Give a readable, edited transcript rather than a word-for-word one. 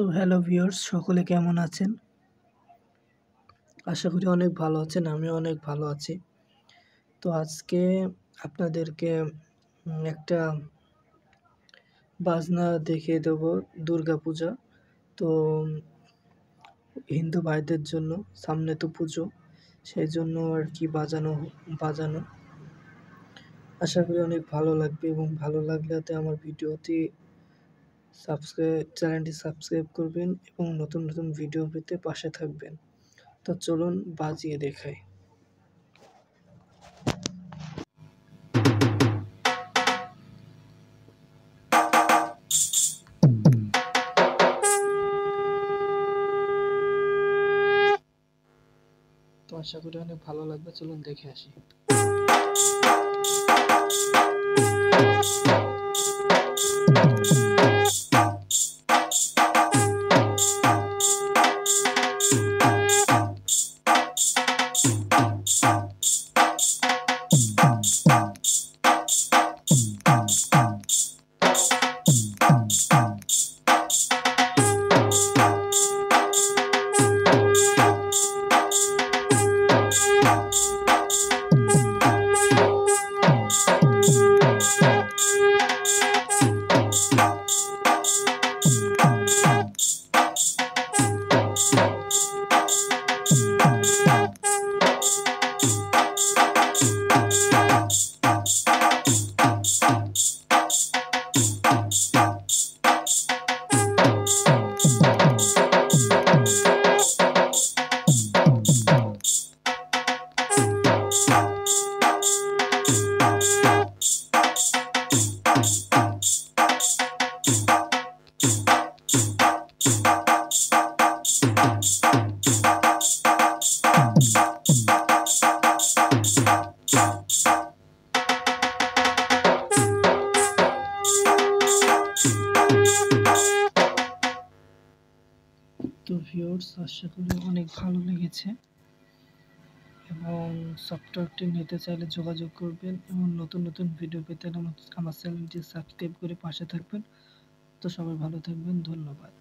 তো hello viewers, সকলে কেমন আছেন? আশা করি অনেক ভালো আছেন। আমিও অনেক ভালো আছি। তো আজকে আপনাদেরকে একটা বাজনা দেখিয়ে দেবো, দুর্গাপূজা। তো হিন্দু ভাইদের জন্য সামনে তো পুজো, সেই জন্য আর কি বাজানো। আশা করি অনেক ভালো লাগবে, এবং ভালো লাগলে আমার চ্যানেলটি সাবস্ক্রাইব করবেন এবং নতুন নতুন ভিডিও পেতে পাশে থাকবেন। তো চলুন বাজিয়ে দেখাই। তো আশা করি অনেক ভালো লাগবে, চলুন দেখে আসি। তো ভিউয়ার্স, আশা করি অনেক ভালো লেগেছে, এবং সফটওয়্যারটি নিতে চাইলে যোগাযোগ করবেন, এবং নতুন নতুন ভিডিও পেতে আমার চ্যানেলটি সাবস্ক্রাইব করে পাশে থাকবেন। তো সবাই ভালো থাকবেন, ধন্যবাদ।